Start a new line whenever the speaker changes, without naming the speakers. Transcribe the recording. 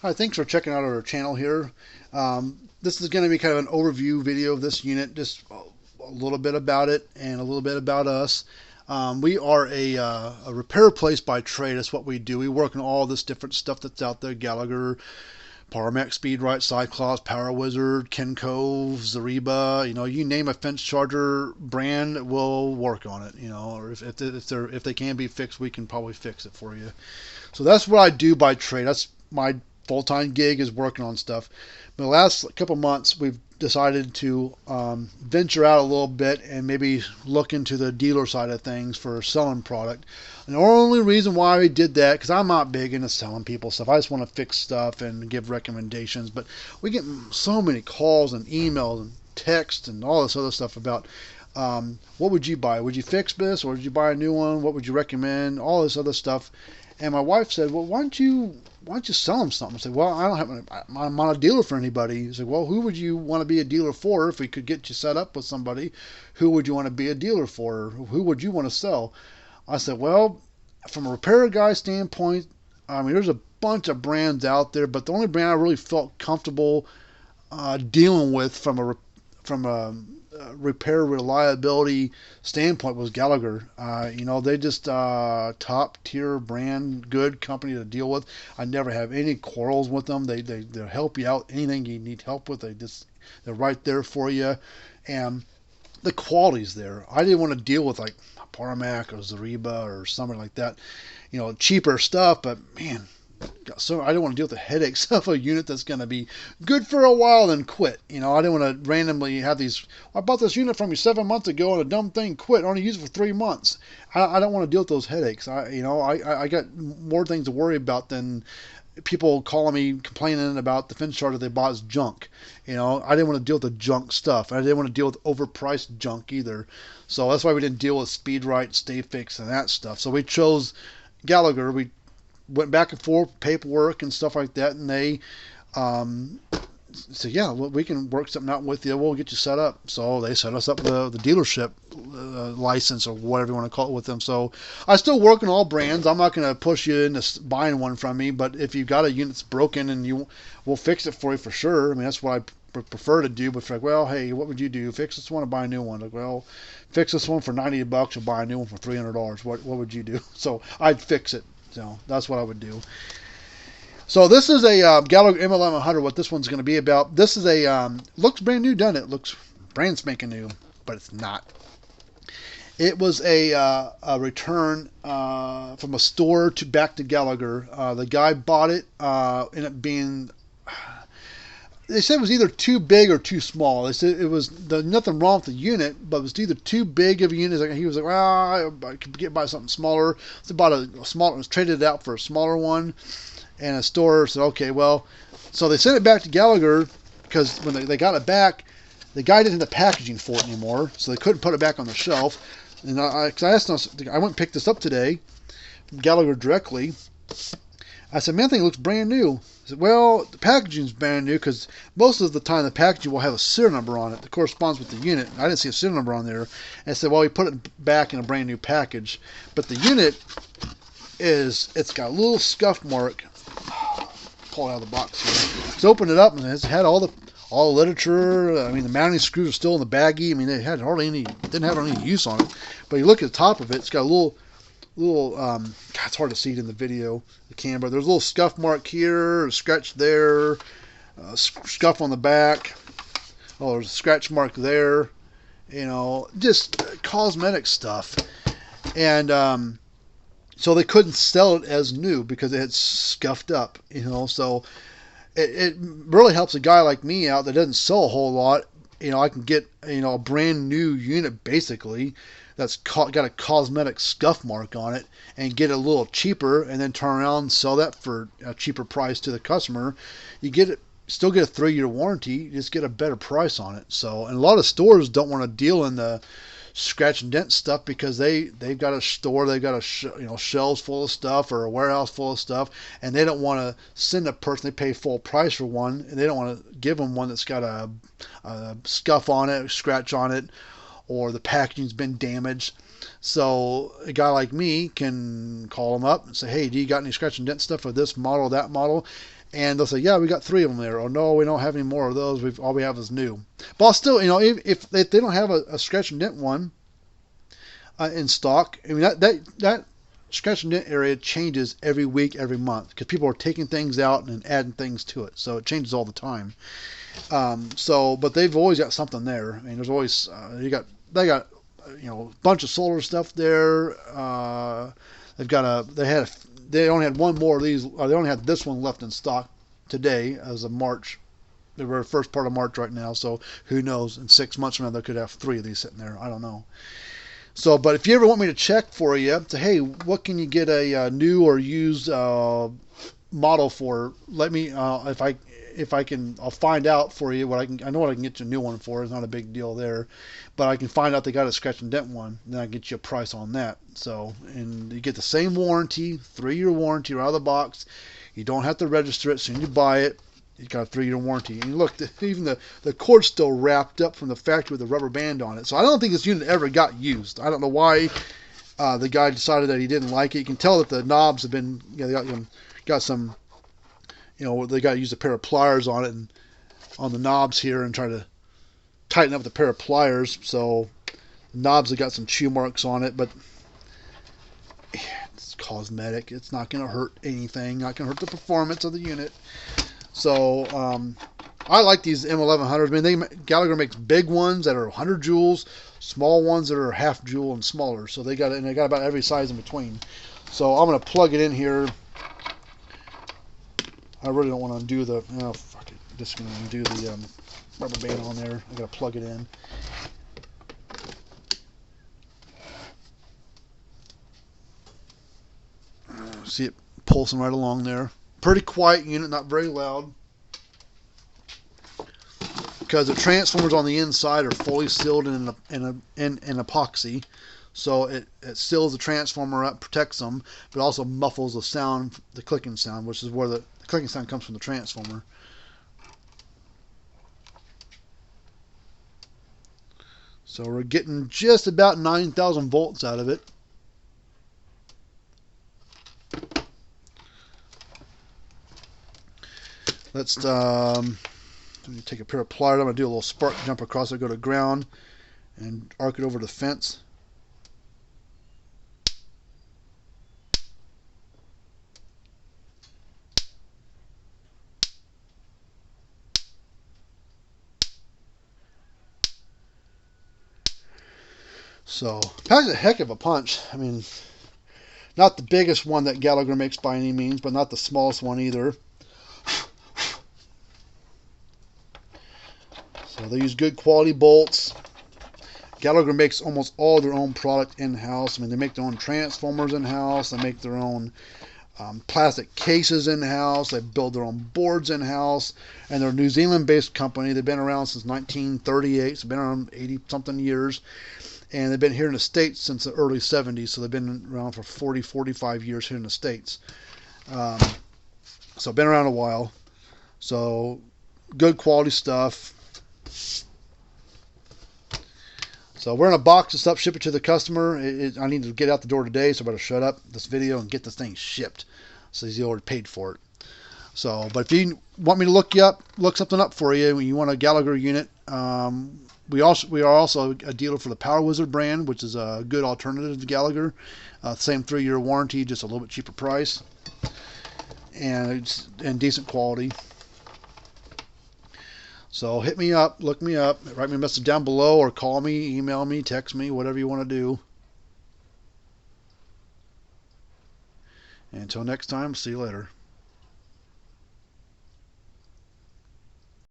Hi, thanks for checking out our channel here. This is going to be kind of an overview video of this unit, just a little bit about it and a little bit about us. We are a repair place by trade. That's what we do. We work on all this different stuff that's out there: Gallagher, Parmak, Speedrite, Cyclops, Power Wizard, Kenco, Zariba. You name a fence charger brand, we'll work on it. Or if they can be fixed, we can probably fix it for you. So that's what I do by trade. That's my full-time gig, is working on stuff. In the last couple months, we've decided to venture out a little bit and maybe look into the dealer side of things for selling product. And the only reason why we did that, because I'm not big into selling people stuff. I just want to fix stuff and give recommendations. But we get so many calls and emails and texts and all this other stuff about what would you buy? Would you fix this, or would you buy a new one? What would you recommend? All this other stuff. And my wife said, well, why don't you sell them something? I said, well, I'm not a dealer for anybody. He said, well, who would you want to be a dealer for? If we could get you set up with somebody, who would you want to be a dealer for? Who would you want to sell? I said, well, from a repair guy standpoint, I mean, there's a bunch of brands out there, but the only brand I really felt comfortable dealing with from a repair reliability standpoint was Gallagher. They just top tier brand, good company to deal with. I never have any quarrels with them. They'll help you out, anything you need help with. They're right there for you, and the quality's there. I didn't want to deal with like Parmak or Zariba or something like that, cheaper stuff. But man, so I don't want to deal with the headaches of a unit that's going to be good for a while and quit. I don't want to randomly have these. I bought this unit from you 7 months ago and a dumb thing quit. I only used it for 3 months. I don't want to deal with those headaches. I got more things to worry about than people calling me complaining about the fence charger they bought as junk. I didn't want to deal with the junk stuff. I didn't want to deal with overpriced junk either. So that's why we didn't deal with Speedrite, Stay Fix, and that stuff. So we chose Gallagher. We went back and forth, paperwork and stuff like that, and they said, yeah, well, we can work something out with you. We'll get you set up. So they set us up with the dealership license, or whatever you want to call it, with them. So I still work on all brands. I'm not going to push you into buying one from me, but if you've got a unit that's broken, and we'll fix it for you for sure. I mean, that's what I prefer to do. But if you're like, well, hey, what would you do? Fix this one or buy a new one? Like, well, fix this one for $90 or buy a new one for $300. What would you do? So I'd fix it. So that's what I would do. So this is a Gallagher MLM100. What this one's going to be about. This is a looks brand new, doesn't it? Looks brand spanking new, but it's not. It was a return from a store back to Gallagher. The guy bought it. Ended up being. They said it was either too big or too small. They said it was nothing wrong with the unit, but it was either too big of a unit. He was like, well, I could get by something smaller. So bought a smaller, was traded it out for a smaller one, and a store said, okay, well, so they sent it back to Gallagher, because when they got it back, the guy didn't have the packaging for it anymore, so they couldn't put it back on the shelf. And I asked them, I went and picked this up today from Gallagher directly. I said, man, I think it looks brand new. I said, well, the packaging's brand new, because most of the time the packaging will have a serial number on it that corresponds with the unit. I didn't see a serial number on there. And I said, well, we put it back in a brand new package. But the unit it's got a little scuff mark. Pull it out of the box here. Just opened it up, and it's had all the literature. I mean, the mounting screws are still in the baggie. I mean, they had didn't have any use on it. But you look at the top of it, it's got a little God, it's hard to see it in the video, the camera. There's a little scuff mark here, a scratch there, scuff on the back. Oh, there's a scratch mark there. Just cosmetic stuff. And so they couldn't sell it as new because it had scuffed up. So it really helps a guy like me out that doesn't sell a whole lot. I can get a brand new unit basically that's got a cosmetic scuff mark on it, and get it a little cheaper, and then turn around and sell that for a cheaper price to the customer. You still get a 3-year warranty, you just get a better price on it. So, and a lot of stores don't want to deal in the scratch and dent stuff, because they've got a store, they've got shelves full of stuff, or a warehouse full of stuff, and they don't want to send a person, they pay full price for one, and they don't want to give them one that's got a scuff on it, a scratch on it, or the packaging's been damaged. So a guy like me can call them up and say, hey, do you got any scratch and dent stuff for this model, that model? And they'll say, yeah, we got 3 of them there. Or no, we don't have any more of those. All we have is new. But still, you know, if they don't have a scratch and dent one in stock, I mean, that scratch and dent area changes every week, every month, because people are taking things out and adding things to it. So it changes all the time. But they've always got something there. I mean, there's always they got you know, a bunch of solar stuff there. They only had one more of these. They only had this one left in stock today as of March. They were first part of March right now, so who knows? In 6 months from now, they could have 3 of these sitting there. I don't know. So, but if you ever want me to check for you, say, hey, what can you get a new or used model for? Let me, if I can, I'll find out for you what I can. I know what I can get you a new one for. It's not a big deal there, but I can find out they got a scratch and dent one. Then I can get you a price on that. So, and you get the same warranty, 3-year warranty right out of the box. You don't have to register it. As soon as you buy it, you got a 3-year warranty. And look, even the cord's still wrapped up from the factory with a rubber band on it. So I don't think this unit ever got used. I don't know why the guy decided that he didn't like it. You can tell that the knobs have been, you know, they got some, you know, they got to use a pair of pliers on it and on the knobs here and try to tighten up the pair of pliers. So the knobs have got some chew marks on it, but it's cosmetic. It's not going to hurt anything. Not going to hurt the performance of the unit. So I like these M1100s. I mean, Gallagher makes big ones that are 100 joules, small ones that are half joule and smaller. So they got about every size in between. So I'm going to plug it in here. I really don't want to undo the. Oh, fuck it. Just going to undo the rubber band on there. I got to plug it in. See it pulsing right along there. Pretty quiet unit, not very loud. Because the transformers on the inside are fully sealed in epoxy. So it seals the transformer up, protects them, but also muffles the sound, the clicking sound, which is where the clicking sound comes from the transformer. So we're getting just about 9,000 volts out of it. Let's take a pair of pliers. I'm going to do a little spark jump across it, go to ground, and arc it over the fence. So, packs a heck of a punch. I mean, not the biggest one that Gallagher makes by any means, but not the smallest one either. So they use good quality bolts. Gallagher makes almost all their own product in-house. I mean, they make their own transformers in-house. They make their own plastic cases in-house. They build their own boards in-house. And they're a New Zealand-based company. They've been around since 1938. So they've been around 80-something years. And they've been here in the States since the early 70s. So they've been around for 40, 45 years here in the States. So been around a while. So good quality stuff. So we're in a box and stuff, ship it to the customer. I need to get out the door today, so I better shut up this video and get this thing shipped. So he's already paid for it. So, but if you want me to look something up for you, when you want a Gallagher unit, we are also a dealer for the Power Wizard brand, which is a good alternative to Gallagher. Same 3-year warranty, just a little bit cheaper price, and decent quality. So hit me up, look me up, write me a message down below, or call me, email me, text me, whatever you want to do. And until next time, see you later.